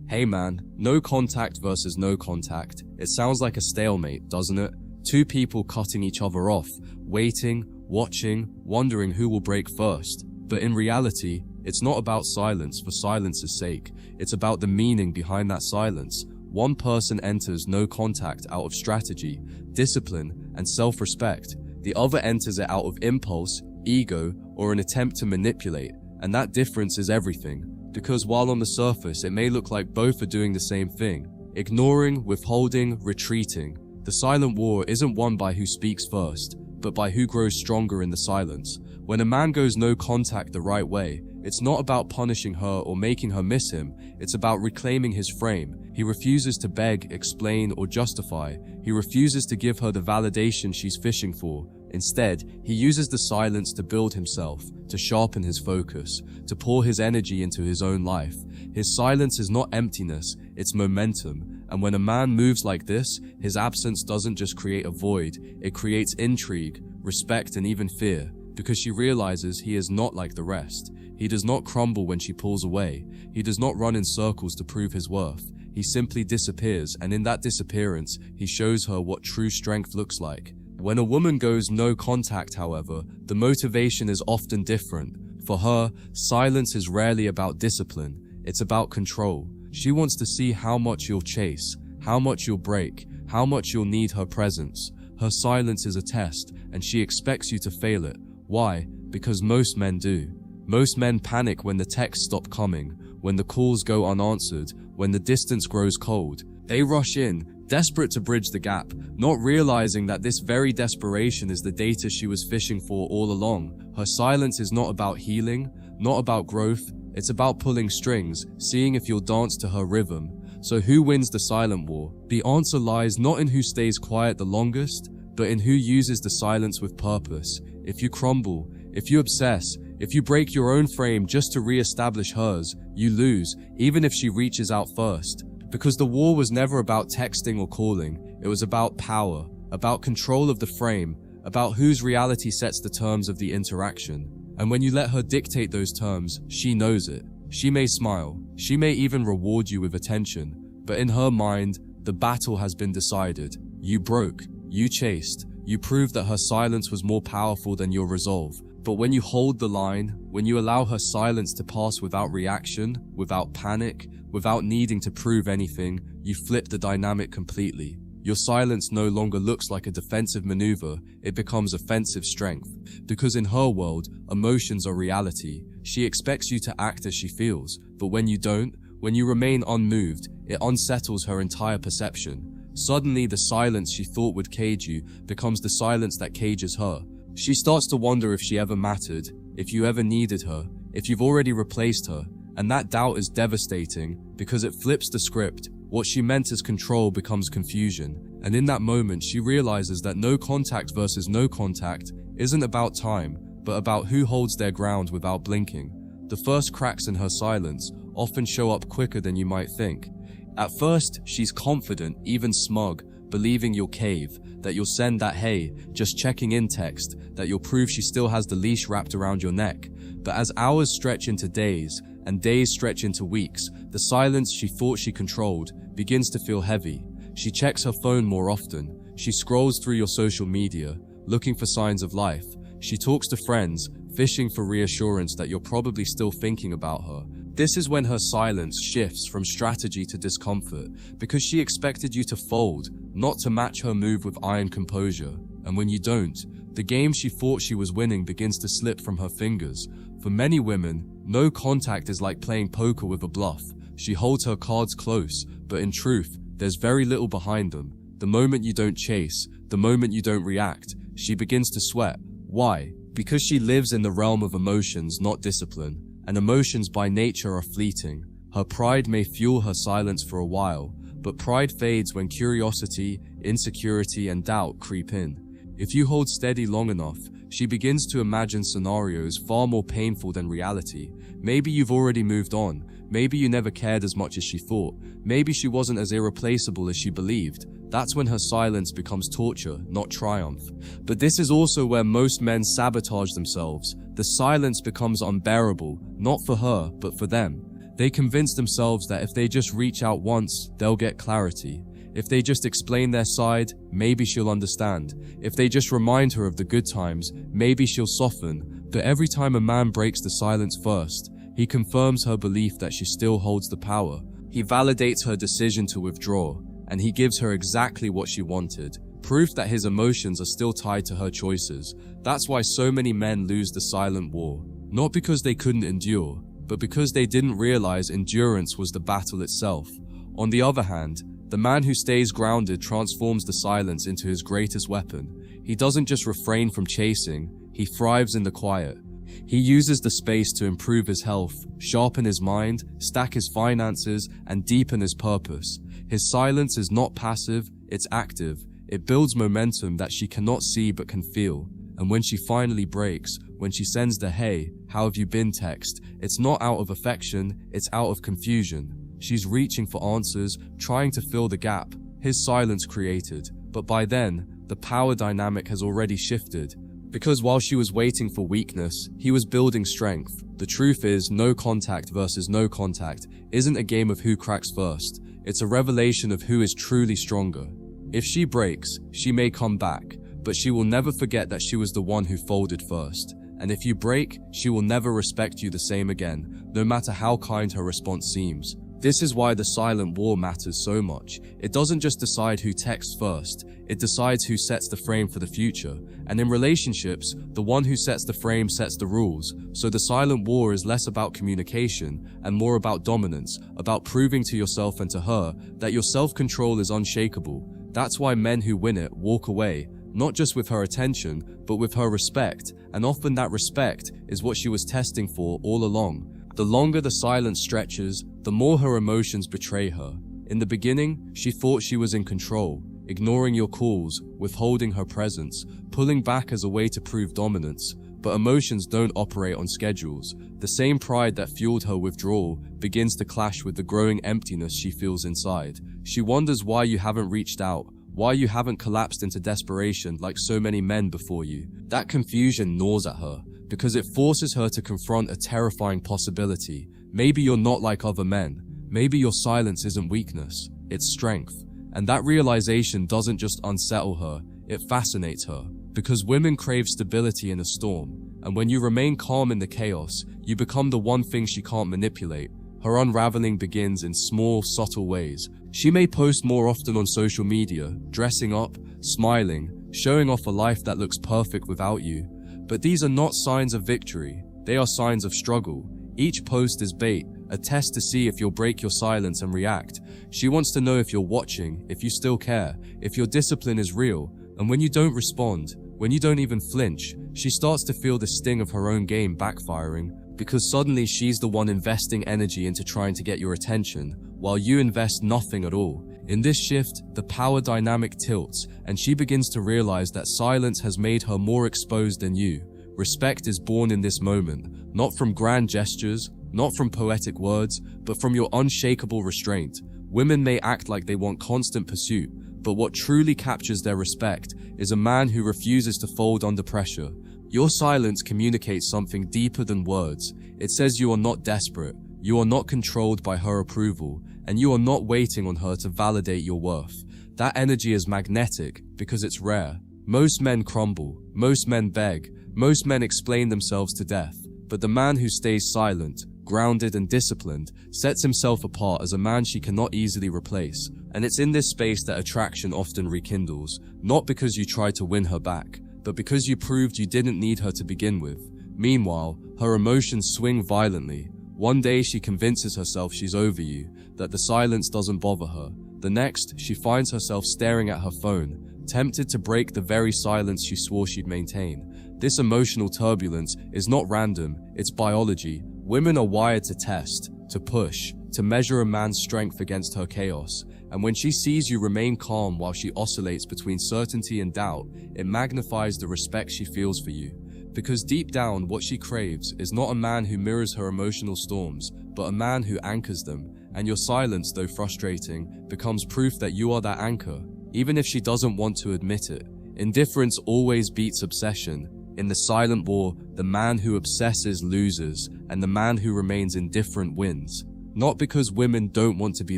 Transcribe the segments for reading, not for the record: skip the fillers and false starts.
Hey man, no contact versus no contact. It sounds like a stalemate, doesn't it? Two people cutting each other off, waiting, watching, wondering who will break first. But in reality, it's not about silence for silence's sake. It's about the meaning behind that silence. One person enters no contact out of strategy, discipline, and self-respect. The other enters it out of impulse, ego, or an attempt to manipulate. And that difference is everything. Because while on the surface it may look like both are doing the same thing, ignoring, withholding, retreating, the silent war isn't won by who speaks first, but by who grows stronger in the silence. When a man goes no contact the right way, it's not about punishing her or making her miss him, it's about reclaiming his frame. He refuses to beg, explain, or justify. He refuses to give her the validation she's fishing for. Instead, he uses the silence to build himself, to sharpen his focus, to pour his energy into his own life. His silence is not emptiness, it's momentum. And when a man moves like this, his absence doesn't just create a void, it creates intrigue, respect, and even fear. Because she realizes he is not like the rest. He does not crumble when she pulls away. He does not run in circles to prove his worth. He simply disappears, and in that disappearance, he shows her what true strength looks like. When a woman goes no contact, however, the motivation is often different. For her, silence is rarely about discipline. It's about control. She wants to see how much you'll chase, how much you'll break, how much you'll need her presence. Her silence is a test, and she expects you to fail it. Why? Because most men do. Most men panic when the texts stop coming, when the calls go unanswered, when the distance grows cold. They rush in, desperate to bridge the gap, not realizing that this very desperation is the data she was fishing for all along. Her silence is not about healing, not about growth, it's about pulling strings, seeing if you'll dance to her rhythm. So who wins the silent war? The answer lies not in who stays quiet the longest, but in who uses the silence with purpose. If you crumble, if you obsess, if you break your own frame just to re-establish hers, you lose, even if she reaches out first. Because the war was never about texting or calling, it was about power, about control of the frame, about whose reality sets the terms of the interaction. And when you let her dictate those terms, she knows it. She may smile, she may even reward you with attention, but in her mind, the battle has been decided. You broke, you chased, you proved that her silence was more powerful than your resolve. But when you hold the line, when you allow her silence to pass without reaction, without panic, without needing to prove anything, you flip the dynamic completely. Your silence no longer looks like a defensive maneuver, it becomes offensive strength. Because in her world, emotions are reality. She expects you to act as she feels, but when you don't, when you remain unmoved, it unsettles her entire perception. Suddenly, the silence she thought would cage you becomes the silence that cages her. She starts to wonder if she ever mattered, if you ever needed her, if you've already replaced her. And that doubt is devastating because it flips the script. What she meant as control becomes confusion. And in that moment, she realizes that no contact versus no contact isn't about time, but about who holds their ground without blinking. The first cracks in her silence often show up quicker than you might think. At first, she's confident, even smug, believing you'll cave, that you'll send that "hey, just checking in" text, that you'll prove she still has the leash wrapped around your neck. But as hours stretch into days, and days stretch into weeks, the silence she thought she controlled begins to feel heavy. She checks her phone more often. She scrolls through your social media, looking for signs of life. She talks to friends, fishing for reassurance that you're probably still thinking about her. This is when her silence shifts from strategy to discomfort, because she expected you to fold, not to match her move with iron composure. And when you don't, the game she thought she was winning begins to slip from her fingers. For many women, no contact is like playing poker with a bluff. She holds her cards close, but in truth, there's very little behind them. The moment you don't chase, the moment you don't react, she begins to sweat. Why? Because she lives in the realm of emotions, not discipline. And emotions by nature are fleeting. Her pride may fuel her silence for a while, but pride fades when curiosity, insecurity, and doubt creep in. If you hold steady long enough, she begins to imagine scenarios far more painful than reality. Maybe you've already moved on. Maybe you never cared as much as she thought. Maybe she wasn't as irreplaceable as she believed. That's when her silence becomes torture, not triumph. But this is also where most men sabotage themselves. The silence becomes unbearable, not for her, but for them. They convince themselves that if they just reach out once, they'll get clarity. If they just explain their side, maybe she'll understand. If they just remind her of the good times, maybe she'll soften. But every time a man breaks the silence first, he confirms her belief that she still holds the power. He validates her decision to withdraw, and he gives her exactly what she wanted. Proof that his emotions are still tied to her choices. That's why so many men lose the silent war. Not because they couldn't endure, but because they didn't realize endurance was the battle itself. On the other hand, the man who stays grounded transforms the silence into his greatest weapon. He doesn't just refrain from chasing, he thrives in the quiet. He uses the space to improve his health, sharpen his mind, stack his finances, and deepen his purpose. His silence is not passive, it's active. It builds momentum that she cannot see but can feel. And when she finally breaks, when she sends the "Hey, how have you been" text, it's not out of affection, it's out of confusion. She's reaching for answers, trying to fill the gap his silence created. But by then, the power dynamic has already shifted. Because while she was waiting for weakness, he was building strength. The truth is, no contact versus no contact isn't a game of who cracks first. It's a revelation of who is truly stronger. If she breaks, she may come back, but she will never forget that she was the one who folded first. And if you break, she will never respect you the same again, no matter how kind her response seems. This is why the silent war matters so much. It doesn't just decide who texts first, it decides who sets the frame for the future. And in relationships, the one who sets the frame sets the rules. So the silent war is less about communication and more about dominance, about proving to yourself and to her that your self-control is unshakable. That's why men who win it walk away, not just with her attention, but with her respect. And often that respect is what she was testing for all along. The longer the silence stretches, the more her emotions betray her. In the beginning, she thought she was in control, ignoring your calls, withholding her presence, pulling back as a way to prove dominance. But emotions don't operate on schedules. The same pride that fueled her withdrawal begins to clash with the growing emptiness she feels inside. She wonders why you haven't reached out, why you haven't collapsed into desperation like so many men before you. That confusion gnaws at her, because it forces her to confront a terrifying possibility. Maybe you're not like other men. Maybe your silence isn't weakness, it's strength. And that realization doesn't just unsettle her, it fascinates her. Because women crave stability in a storm, and when you remain calm in the chaos, you become the one thing she can't manipulate. Her unraveling begins in small, subtle ways. She may post more often on social media, dressing up, smiling, showing off a life that looks perfect without you. But these are not signs of victory, they are signs of struggle. Each post is bait, a test to see if you'll break your silence and react. She wants to know if you're watching, if you still care, if your discipline is real. And when you don't respond, when you don't even flinch, she starts to feel the sting of her own game backfiring, because suddenly she's the one investing energy into trying to get your attention, while you invest nothing at all. In this shift, the power dynamic tilts, and she begins to realize that silence has made her more exposed than you. Respect is born in this moment, not from grand gestures, not from poetic words, but from your unshakable restraint. Women may act like they want constant pursuit, but what truly captures their respect is a man who refuses to fold under pressure. Your silence communicates something deeper than words. It says you are not desperate, you are not controlled by her approval, and you are not waiting on her to validate your worth. That energy is magnetic because it's rare. Most men crumble, most men beg, most men explain themselves to death, but the man who stays silent, grounded and disciplined, sets himself apart as a man she cannot easily replace. And it's in this space that attraction often rekindles, not because you tried to win her back, but because you proved you didn't need her to begin with. Meanwhile, her emotions swing violently. One day she convinces herself she's over you, that the silence doesn't bother her. The next, she finds herself staring at her phone, tempted to break the very silence she swore she'd maintain. This emotional turbulence is not random, it's biology. Women are wired to test, to push, to measure a man's strength against her chaos. And when she sees you remain calm while she oscillates between certainty and doubt, it magnifies the respect she feels for you. Because deep down, what she craves is not a man who mirrors her emotional storms, but a man who anchors them. And your silence, though frustrating, becomes proof that you are that anchor, even if she doesn't want to admit it. Indifference always beats obsession. In the silent war, the man who obsesses loses, and the man who remains indifferent wins. Not because women don't want to be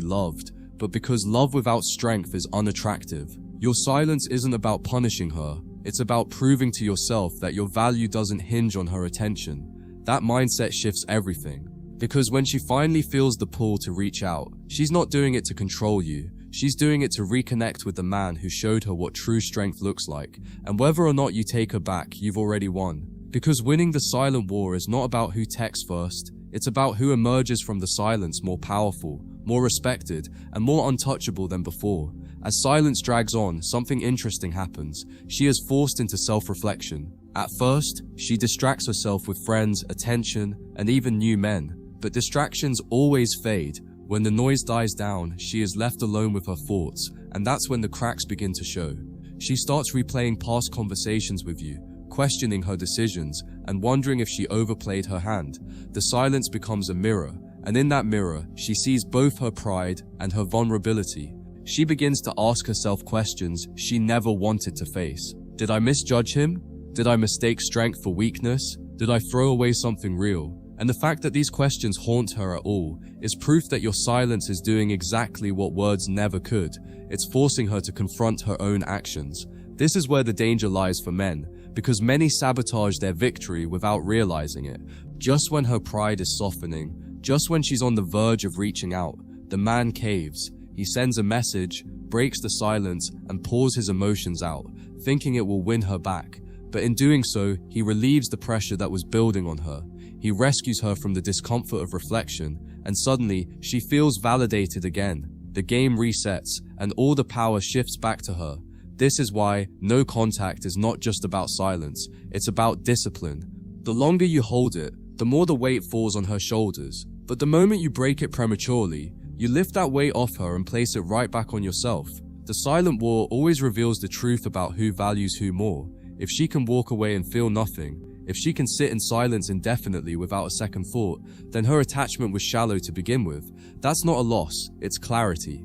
loved, but because love without strength is unattractive. Your silence isn't about punishing her, it's about proving to yourself that your value doesn't hinge on her attention. That mindset shifts everything. Because when she finally feels the pull to reach out, she's not doing it to control you. She's doing it to reconnect with the man who showed her what true strength looks like. And whether or not you take her back, you've already won. Because winning the silent war is not about who texts first, it's about who emerges from the silence more powerful, more respected, and more untouchable than before. As silence drags on, something interesting happens. She is forced into self-reflection. At first, she distracts herself with friends, attention, and even new men. But distractions always fade. When the noise dies down, she is left alone with her thoughts, and that's when the cracks begin to show. She starts replaying past conversations with you, questioning her decisions, and wondering if she overplayed her hand. The silence becomes a mirror, and in that mirror, she sees both her pride and her vulnerability. She begins to ask herself questions she never wanted to face. Did I misjudge him? Did I mistake strength for weakness? Did I throw away something real? And the fact that these questions haunt her at all is proof that your silence is doing exactly what words never could. It's forcing her to confront her own actions. This is where the danger lies for men, because many sabotage their victory without realizing it. Just when her pride is softening, just when she's on the verge of reaching out, the man caves. He sends a message, breaks the silence, and pours his emotions out, thinking it will win her back. But in doing so, he relieves the pressure that was building on her. He rescues her from the discomfort of reflection, and suddenly, she feels validated again. The game resets, and all the power shifts back to her. This is why no contact is not just about silence, it's about discipline. The longer you hold it, the more the weight falls on her shoulders. But the moment you break it prematurely, you lift that weight off her and place it right back on yourself. The silent war always reveals the truth about who values who more. If she can walk away and feel nothing, if she can sit in silence indefinitely without a second thought, then her attachment was shallow to begin with. That's not a loss, it's clarity.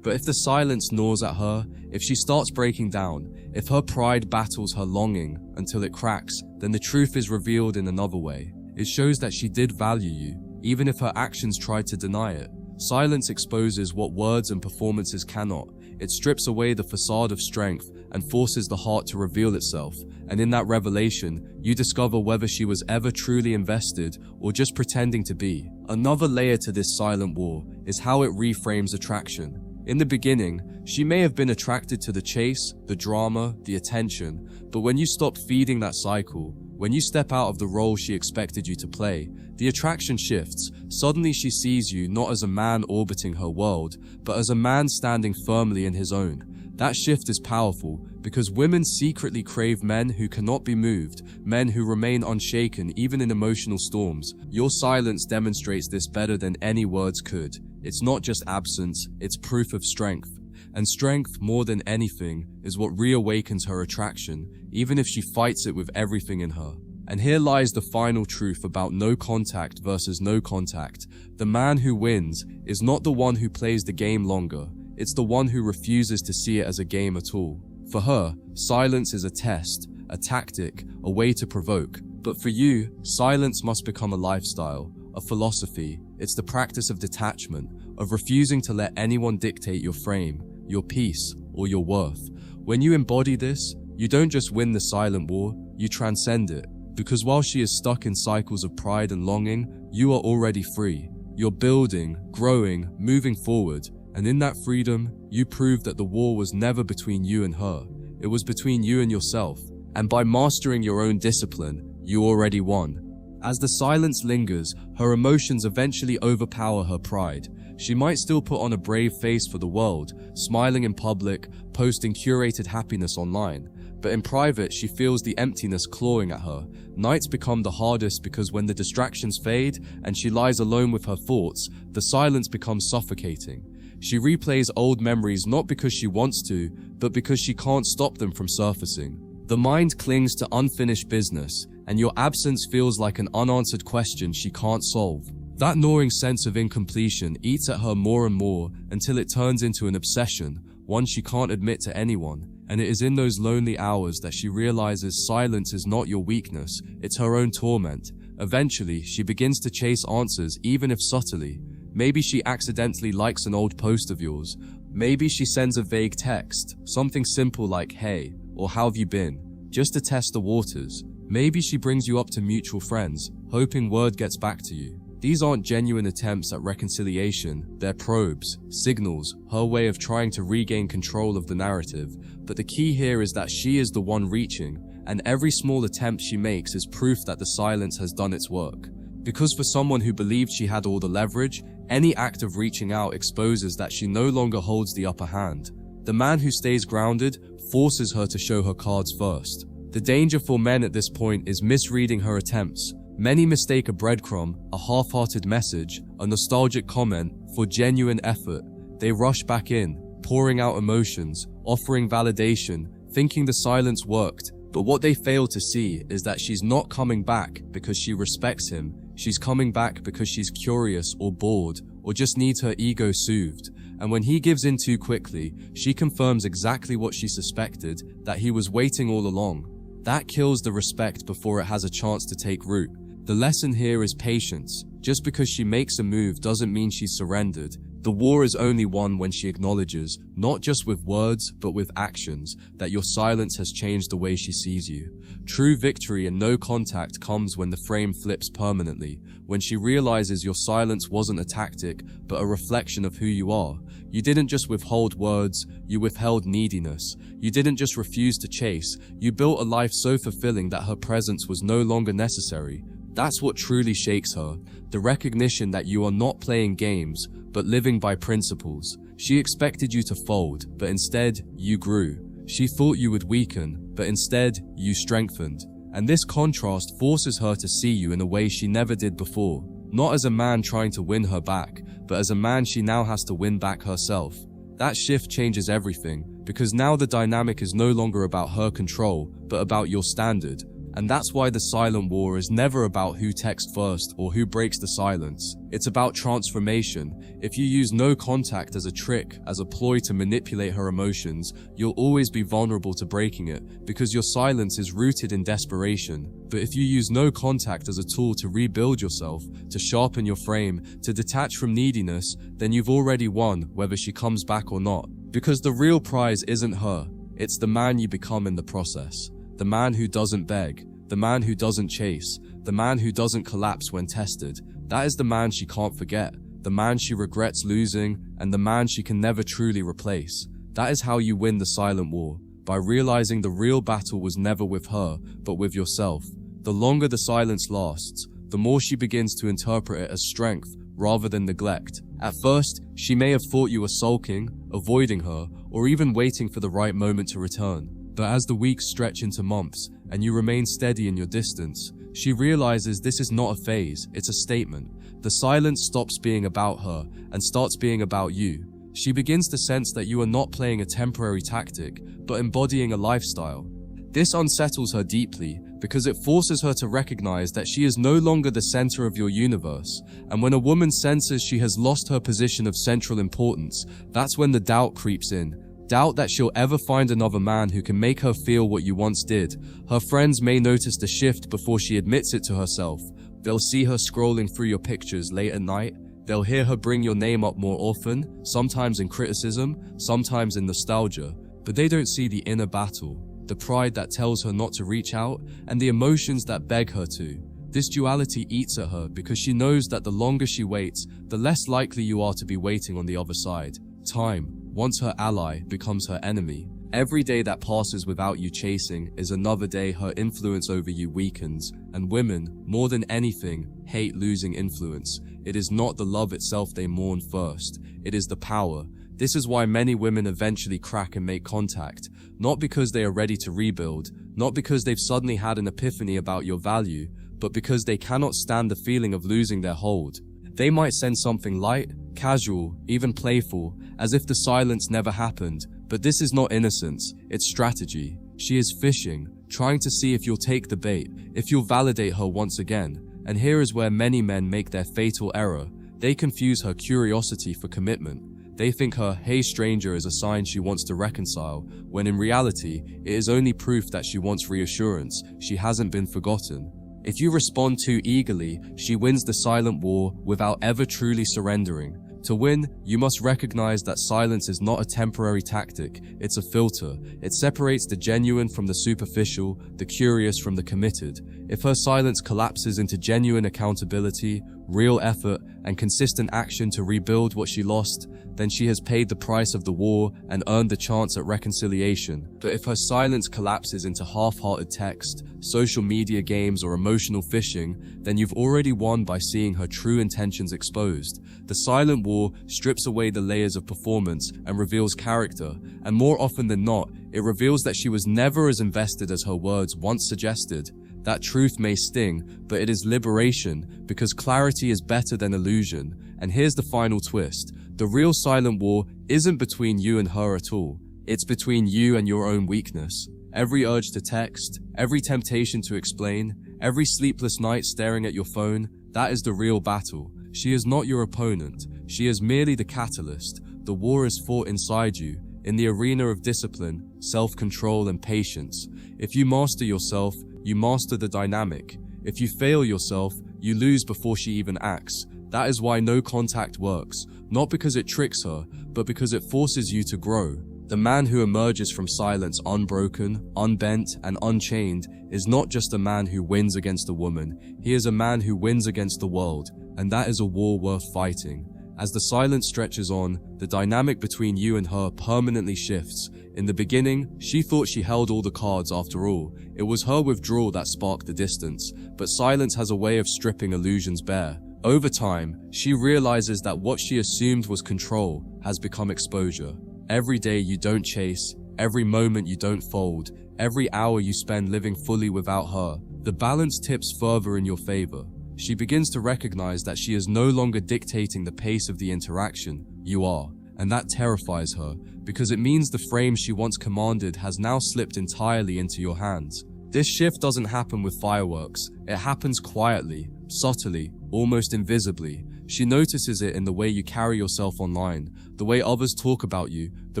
But if the silence gnaws at her, if she starts breaking down, if her pride battles her longing until it cracks, then the truth is revealed in another way. It shows that she did value you, even if her actions tried to deny it. Silence exposes what words and performances cannot. It strips away the facade of strength and forces the heart to reveal itself. And in that revelation, you discover whether she was ever truly invested or just pretending to be. Another layer to this silent war is how it reframes attraction. In the beginning, she may have been attracted to the chase, the drama, the attention, but when you stop feeding that cycle, when you step out of the role she expected you to play, the attraction shifts. Suddenly she sees you not as a man orbiting her world, but as a man standing firmly in his own. That shift is powerful because women secretly crave men who cannot be moved, men who remain unshaken even in emotional storms. Your silence demonstrates this better than any words could. It's not just absence, it's proof of strength. And strength, more than anything, is what reawakens her attraction, even if she fights it with everything in her. And here lies the final truth about no contact versus no contact. The man who wins is not the one who plays the game longer. It's the one who refuses to see it as a game at all. For her, silence is a test, a tactic, a way to provoke. But for you, silence must become a lifestyle, a philosophy. It's the practice of detachment, of refusing to let anyone dictate your frame, your peace, or your worth. When you embody this, you don't just win the silent war, you transcend it. Because while she is stuck in cycles of pride and longing, you are already free. You're building, growing, moving forward. And in that freedom, you prove that the war was never between you and her. It was between you and yourself. And by mastering your own discipline, you already won. As the silence lingers, her emotions eventually overpower her pride. She might still put on a brave face for the world, smiling in public, posting curated happiness online. But in private, she feels the emptiness clawing at her. Nights become the hardest because when the distractions fade and she lies alone with her thoughts, the silence becomes suffocating. She replays old memories not because she wants to, but because she can't stop them from surfacing. The mind clings to unfinished business, and your absence feels like an unanswered question she can't solve. That gnawing sense of incompletion eats at her more and more until it turns into an obsession, one she can't admit to anyone. And it is in those lonely hours that she realizes silence is not your weakness, it's her own torment. Eventually, she begins to chase answers even if subtly. Maybe she accidentally likes an old post of yours. Maybe she sends a vague text, something simple like "Hey," or "How have you been?" just to test the waters. Maybe she brings you up to mutual friends, hoping word gets back to you. These aren't genuine attempts at reconciliation, they're probes, signals, her way of trying to regain control of the narrative. But the key here is that she is the one reaching, and every small attempt she makes is proof that the silence has done its work. Because for someone who believed she had all the leverage, any act of reaching out exposes that she no longer holds the upper hand. The man who stays grounded forces her to show her cards first. The danger for men at this point is misreading her attempts. Many mistake a breadcrumb, a half-hearted message, a nostalgic comment for genuine effort. They rush back in, pouring out emotions, offering validation, thinking the silence worked. But what they fail to see is that she's not coming back because she respects him. She's coming back because she's curious or bored or just needs her ego soothed. And when he gives in too quickly, she confirms exactly what she suspected, that he was waiting all along. That kills the respect before it has a chance to take root. The lesson here is patience. Just because she makes a move doesn't mean she's surrendered. The war is only won when she acknowledges, not just with words, but with actions, that your silence has changed the way she sees you. True victory in no contact comes when the frame flips permanently, when she realizes your silence wasn't a tactic, but a reflection of who you are. You didn't just withhold words, you withheld neediness. You didn't just refuse to chase, you built a life so fulfilling that her presence was no longer necessary. That's what truly shakes her, the recognition that you are not playing games, but living by principles. She expected you to fold, but instead, you grew. She thought you would weaken, but instead, you strengthened. And this contrast forces her to see you in a way she never did before. Not as a man trying to win her back, but as a man she now has to win back herself. That shift changes everything, because now the dynamic is no longer about her control, but about your standard. And that's why the silent war is never about who texts first or who breaks the silence. It's about transformation. If you use no contact as a trick, as a ploy to manipulate her emotions, you'll always be vulnerable to breaking it, because your silence is rooted in desperation. But if you use no contact as a tool to rebuild yourself, to sharpen your frame, to detach from neediness, then you've already won, whether she comes back or not. Because the real prize isn't her, it's the man you become in the process. The man who doesn't beg, the man who doesn't chase, the man who doesn't collapse when tested. That is the man she can't forget, the man she regrets losing, and the man she can never truly replace. That is how you win the silent war, by realizing the real battle was never with her, but with yourself. The longer the silence lasts, the more she begins to interpret it as strength rather than neglect. At first, she may have thought you were sulking, avoiding her, or even waiting for the right moment to return. But as the weeks stretch into months, and you remain steady in your distance, she realizes this is not a phase, it's a statement. The silence stops being about her, and starts being about you. She begins to sense that you are not playing a temporary tactic, but embodying a lifestyle. This unsettles her deeply, because it forces her to recognize that she is no longer the center of your universe. And when a woman senses she has lost her position of central importance, that's when the doubt creeps in. Doubt that she'll ever find another man who can make her feel what you once did. Her friends may notice the shift before she admits it to herself. They'll see her scrolling through your pictures late at night. They'll hear her bring your name up more often, sometimes in criticism, sometimes in nostalgia. But they don't see the inner battle, the pride that tells her not to reach out, and the emotions that beg her to. This duality eats at her because she knows that the longer she waits, the less likely you are to be waiting on the other side. Time, once her ally, becomes her enemy. Every day that passes without you chasing is another day her influence over you weakens. And women, more than anything, hate losing influence. It is not the love itself they mourn first, it is the power. This is why many women eventually crack and make contact, not because they are ready to rebuild, not because they've suddenly had an epiphany about your value, but because they cannot stand the feeling of losing their hold. They might send something light, casual, even playful, as if the silence never happened, but this is not innocence, it's strategy. She is fishing, trying to see if you'll take the bait, if you'll validate her once again. And here is where many men make their fatal error. They confuse her curiosity for commitment. They think her "hey stranger" is a sign she wants to reconcile, when in reality, it is only proof that she wants reassurance, she hasn't been forgotten. If you respond too eagerly, she wins the silent war without ever truly surrendering. To win, you must recognize that silence is not a temporary tactic, it's a filter. It separates the genuine from the superficial, the curious from the committed. If her silence collapses into genuine accountability, real effort, and consistent action to rebuild what she lost, then she has paid the price of the war and earned the chance at reconciliation. But if her silence collapses into half-hearted text, social media games, or emotional fishing, then you've already won by seeing her true intentions exposed. The silent war strips away the layers of performance and reveals character, and more often than not, it reveals that she was never as invested as her words once suggested. That truth may sting, but it is liberation, because clarity is better than illusion. And here's the final twist. The real silent war isn't between you and her at all. It's between you and your own weakness. Every urge to text, every temptation to explain, every sleepless night staring at your phone, that is the real battle. She is not your opponent. She is merely the catalyst. The war is fought inside you, in the arena of discipline, self-control, and patience. If you master yourself, you master the dynamic. If you fail yourself, you lose before she even acts. That is why no contact works, not because it tricks her, but because it forces you to grow. The man who emerges from silence unbroken, unbent, and unchained is not just a man who wins against a woman, he is a man who wins against the world, and that is a war worth fighting. As the silence stretches on, the dynamic between you and her permanently shifts. In the beginning, she thought she held all the cards after all. It was her withdrawal that sparked the distance, but silence has a way of stripping illusions bare. Over time, she realizes that what she assumed was control has become exposure. Every day you don't chase, every moment you don't fold, every hour you spend living fully without her, the balance tips further in your favor. She begins to recognize that she is no longer dictating the pace of the interaction, you are, and that terrifies her, because it means the frame she once commanded has now slipped entirely into your hands. This shift doesn't happen with fireworks, it happens quietly, subtly, almost invisibly. She notices it in the way you carry yourself online, the way others talk about you, the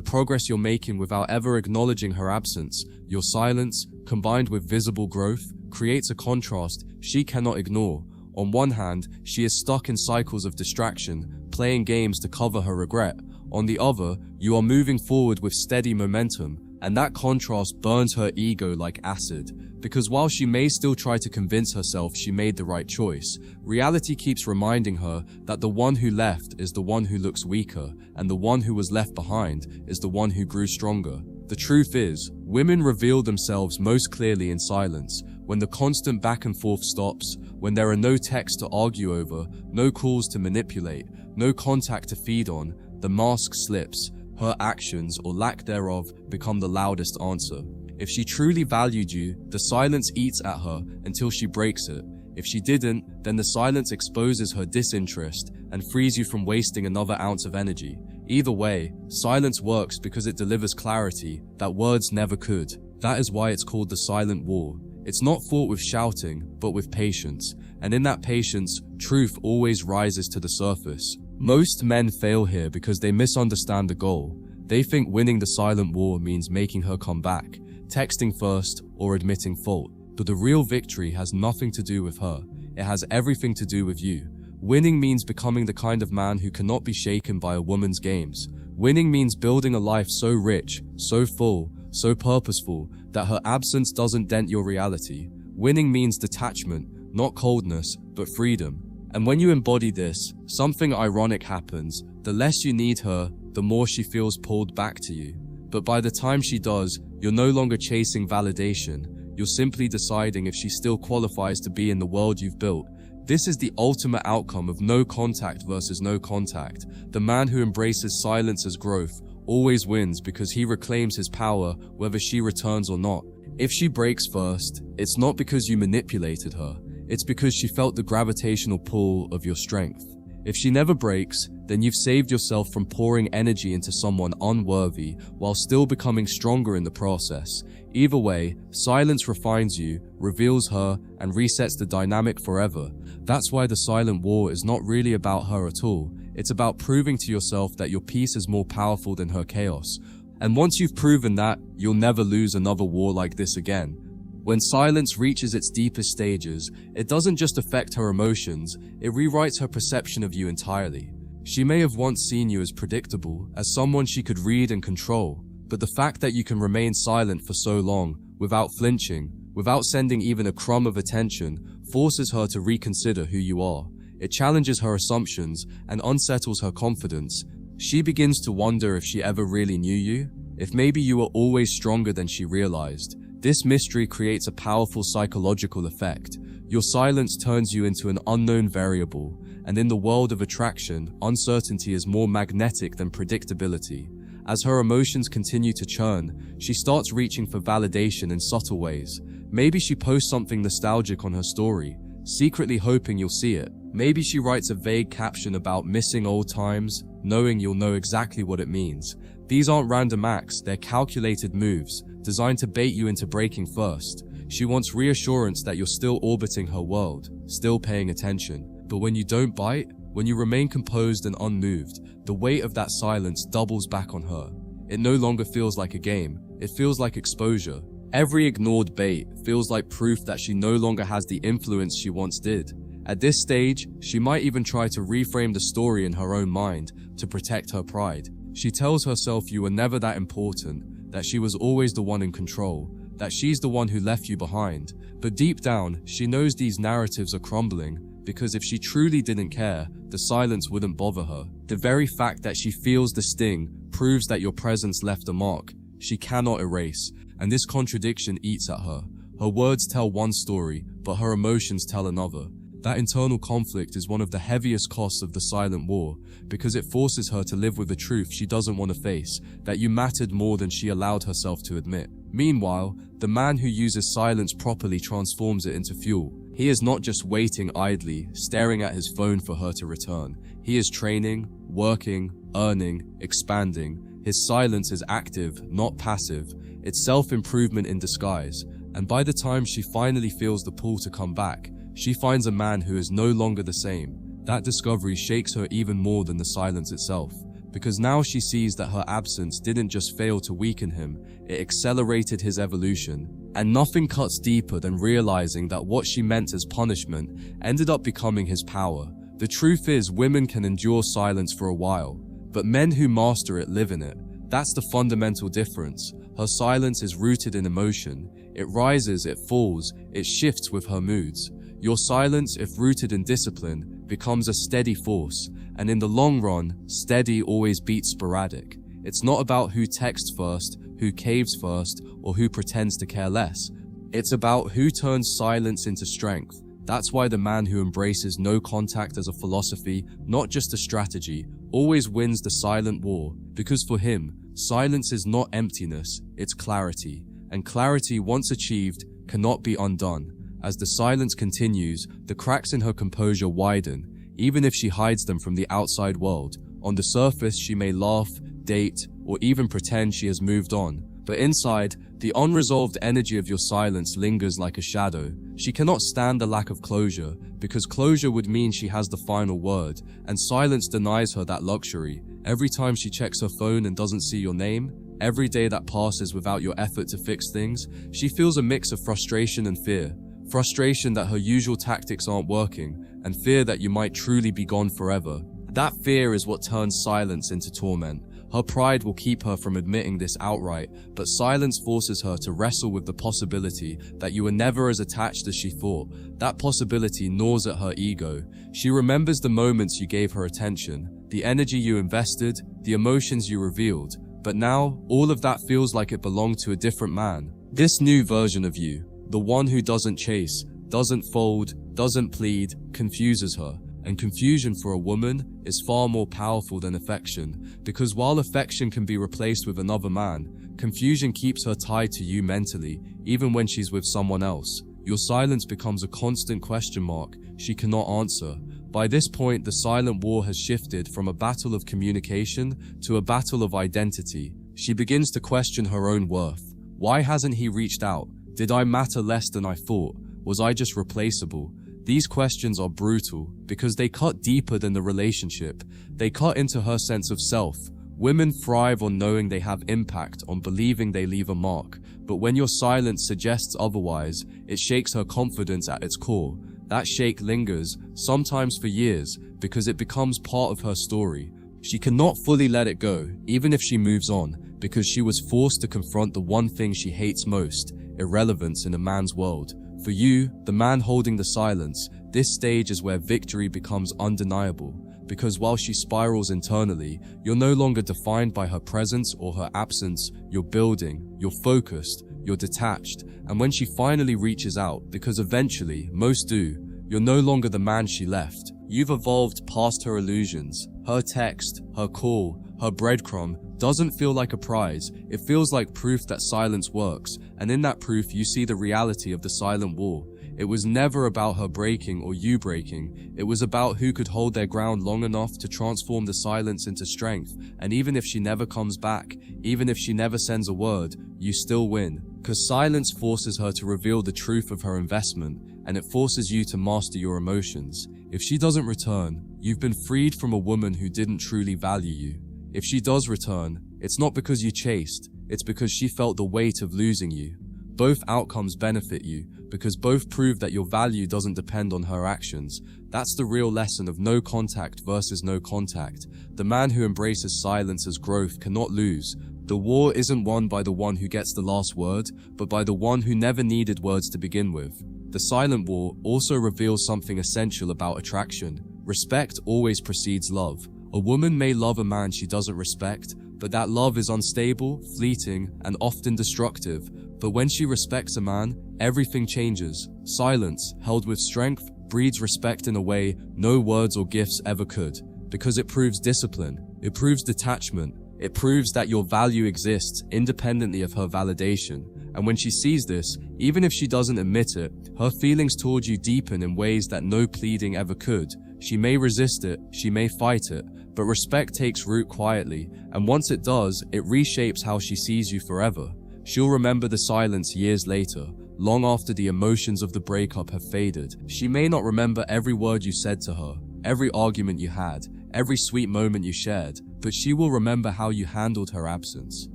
progress you're making without ever acknowledging her absence. Your silence, combined with visible growth, creates a contrast she cannot ignore. On one hand, she is stuck in cycles of distraction, playing games to cover her regret. On the other, you are moving forward with steady momentum, and that contrast burns her ego like acid. Because while she may still try to convince herself she made the right choice, reality keeps reminding her that the one who left is the one who looks weaker, and the one who was left behind is the one who grew stronger. The truth is, women reveal themselves most clearly in silence. When the constant back and forth stops, when there are no texts to argue over, no calls to manipulate, no contact to feed on, the mask slips. Her actions, or lack thereof, become the loudest answer. If she truly valued you, the silence eats at her until she breaks it. If she didn't, then the silence exposes her disinterest and frees you from wasting another ounce of energy. Either way, silence works because it delivers clarity that words never could. That is why it's called the silent war. It's not fought with shouting, but with patience. And in that patience, truth always rises to the surface. Most men fail here because they misunderstand the goal. They think winning the silent war means making her come back, texting first, or admitting fault. But the real victory has nothing to do with her. It has everything to do with you. Winning means becoming the kind of man who cannot be shaken by a woman's games. Winning means building a life so rich, so full, so purposeful, that her absence doesn't dent your reality. Winning means detachment, not coldness, but freedom. And when you embody this, something ironic happens. The less you need her, the more she feels pulled back to you. But by the time she does, you're no longer chasing validation. You're simply deciding if she still qualifies to be in the world you've built. This is the ultimate outcome of no contact versus no contact. The man who embraces silence as growth always wins because he reclaims his power whether she returns or not. If she breaks first, it's not because you manipulated her. It's because she felt the gravitational pull of your strength. If she never breaks, then you've saved yourself from pouring energy into someone unworthy while still becoming stronger in the process. Either way, silence refines you, reveals her, and resets the dynamic forever. That's why the silent war is not really about her at all. It's about proving to yourself that your peace is more powerful than her chaos. And once you've proven that, you'll never lose another war like this again. When silence reaches its deepest stages, it doesn't just affect her emotions, it rewrites her perception of you entirely. She may have once seen you as predictable, as someone she could read and control, but the fact that you can remain silent for so long, without flinching, without sending even a crumb of attention, forces her to reconsider who you are. It challenges her assumptions and unsettles her confidence. She begins to wonder if she ever really knew you, if maybe you were always stronger than she realized. This mystery creates a powerful psychological effect. Your silence turns you into an unknown variable, and in the world of attraction, uncertainty is more magnetic than predictability. As her emotions continue to churn, she starts reaching for validation in subtle ways. Maybe she posts something nostalgic on her story, secretly hoping you'll see it. Maybe she writes a vague caption about missing old times, knowing you'll know exactly what it means. These aren't random acts, they're calculated moves, designed to bait you into breaking first. She wants reassurance that you're still orbiting her world, still paying attention. But when you don't bite, when you remain composed and unmoved, the weight of that silence doubles back on her. It no longer feels like a game, it feels like exposure. Every ignored bait feels like proof that she no longer has the influence she once did. At this stage, she might even try to reframe the story in her own mind to protect her pride. She tells herself you were never that important, that she was always the one in control, that she's the one who left you behind. But deep down, she knows these narratives are crumbling, because if she truly didn't care, the silence wouldn't bother her. The very fact that she feels the sting proves that your presence left a mark she cannot erase, and this contradiction eats at her. Her words tell one story, but her emotions tell another. That internal conflict is one of the heaviest costs of the silent war, because it forces her to live with the truth she doesn't want to face, that you mattered more than she allowed herself to admit. Meanwhile, the man who uses silence properly transforms it into fuel. He is not just waiting idly, staring at his phone for her to return. He is training, working, earning, expanding. His silence is active, not passive. It's self-improvement in disguise. And by the time she finally feels the pull to come back, she finds a man who is no longer the same. That discovery shakes her even more than the silence itself, because now she sees that her absence didn't just fail to weaken him, it accelerated his evolution. And nothing cuts deeper than realizing that what she meant as punishment ended up becoming his power. The truth is, women can endure silence for a while, but men who master it live in it. That's the fundamental difference. Her silence is rooted in emotion. It rises, it falls, it shifts with her moods. Your silence, if rooted in discipline, becomes a steady force, and in the long run, steady always beats sporadic. It's not about who texts first, who caves first, or who pretends to care less. It's about who turns silence into strength. That's why the man who embraces no contact as a philosophy, not just a strategy, always wins the silent war, because for him, silence is not emptiness, it's clarity, and clarity, once achieved, cannot be undone. As the silence continues, the cracks in her composure widen, even if she hides them from the outside world. On the surface, she may laugh, date, or even pretend she has moved on. But inside, the unresolved energy of your silence lingers like a shadow. She cannot stand the lack of closure, because closure would mean she has the final word, and silence denies her that luxury. Every time she checks her phone and doesn't see your name, every day that passes without your effort to fix things, she feels a mix of frustration and fear. Frustration that her usual tactics aren't working, and fear that you might truly be gone forever. That fear is what turns silence into torment. Her pride will keep her from admitting this outright, but silence forces her to wrestle with the possibility that you were never as attached as she thought. That possibility gnaws at her ego. She remembers the moments you gave her attention, the energy you invested, the emotions you revealed. But now, all of that feels like it belonged to a different man. This new version of you, the one who doesn't chase, doesn't fold, doesn't plead, confuses her. And confusion for a woman is far more powerful than affection, because while affection can be replaced with another man, confusion keeps her tied to you mentally, even when she's with someone else. Your silence becomes a constant question mark she cannot answer. By this point, the silent war has shifted from a battle of communication to a battle of identity. She begins to question her own worth. Why hasn't he reached out? Did I matter less than I thought? Was I just replaceable? These questions are brutal because they cut deeper than the relationship. They cut into her sense of self. Women thrive on knowing they have impact, on believing they leave a mark. But when your silence suggests otherwise, it shakes her confidence at its core. That shake lingers, sometimes for years, because it becomes part of her story. She cannot fully let it go, even if she moves on, because she was forced to confront the one thing she hates most: irrelevance in a man's world. For you, the man holding the silence, this stage is where victory becomes undeniable. Because while she spirals internally, you're no longer defined by her presence or her absence. You're building, you're focused, you're detached. And when she finally reaches out, because eventually, most do, you're no longer the man she left. You've evolved past her illusions. Her text, her call, her breadcrumb doesn't feel like a prize. It feels like proof that silence works. And in that proof, you see the reality of the silent war. It was never about her breaking or you breaking. It was about who could hold their ground long enough to transform the silence into strength. And even if she never comes back, even if she never sends a word, you still win. Because silence forces her to reveal the truth of her investment, and it forces you to master your emotions. If she doesn't return, you've been freed from a woman who didn't truly value you. If she does return, it's not because you chased, it's because she felt the weight of losing you. Both outcomes benefit you, because both prove that your value doesn't depend on her actions. That's the real lesson of no contact versus no contact. The man who embraces silence as growth cannot lose. The war isn't won by the one who gets the last word, but by the one who never needed words to begin with. The silent war also reveals something essential about attraction. Respect always precedes love. A woman may love a man she doesn't respect, but that love is unstable, fleeting, and often destructive. But when she respects a man, everything changes. Silence, held with strength, breeds respect in a way no words or gifts ever could. Because it proves discipline, it proves detachment, it proves that your value exists independently of her validation. And when she sees this, even if she doesn't admit it, her feelings toward you deepen in ways that no pleading ever could. She may resist it, she may fight it, but respect takes root quietly, and once it does, it reshapes how she sees you forever. She'll remember the silence years later, long after the emotions of the breakup have faded. She may not remember every word you said to her, every argument you had, every sweet moment you shared, but she will remember how you handled her absence.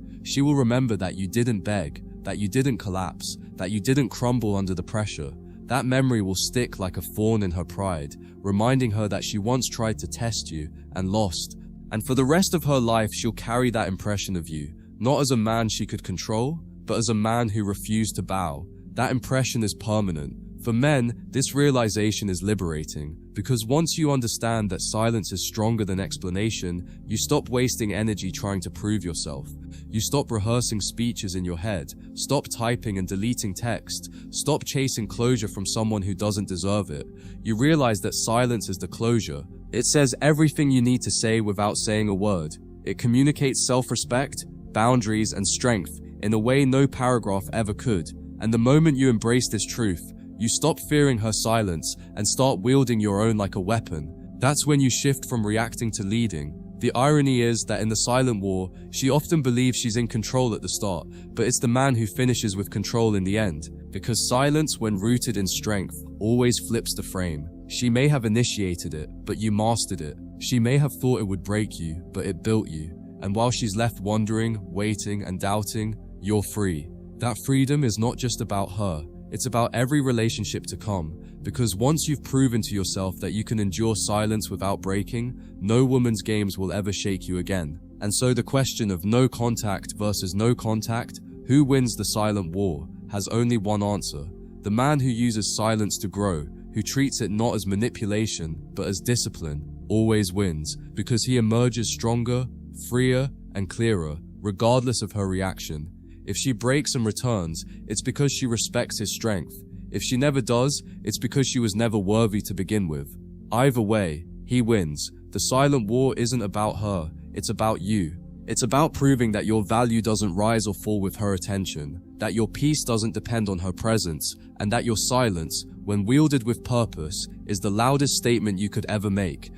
She will remember that you didn't beg, that you didn't collapse, that you didn't crumble under the pressure. That memory will stick like a thorn in her pride, reminding her that she once tried to test you and lost. And for the rest of her life, she'll carry that impression of you, not as a man she could control, but as a man who refused to bow. That impression is permanent. For men, this realization is liberating, because once you understand that silence is stronger than explanation, you stop wasting energy trying to prove yourself. You stop rehearsing speeches in your head, stop typing and deleting text, stop chasing closure from someone who doesn't deserve it. You realize that silence is the closure. It says everything you need to say without saying a word. It communicates self-respect, boundaries, and strength in a way no paragraph ever could. And the moment you embrace this truth, you stop fearing her silence and start wielding your own like a weapon. That's when you shift from reacting to leading. The irony is that in the silent war, she often believes she's in control at the start, but it's the man who finishes with control in the end. Because silence, when rooted in strength, always flips the frame. She may have initiated it, but you mastered it. She may have thought it would break you, but it built you. And while she's left wondering, waiting, and doubting, you're free. That freedom is not just about her. It's about every relationship to come, because once you've proven to yourself that you can endure silence without breaking, no woman's games will ever shake you again. And so the question of no contact versus no contact, who wins the silent war, has only one answer. The man who uses silence to grow, who treats it not as manipulation, but as discipline, always wins, because he emerges stronger, freer, and clearer, regardless of her reaction. If she breaks and returns, it's because she respects his strength. If she never does, it's because she was never worthy to begin with. Either way, he wins. The silent war isn't about her, it's about you. It's about proving that your value doesn't rise or fall with her attention, that your peace doesn't depend on her presence, and that your silence, when wielded with purpose, is the loudest statement you could ever make.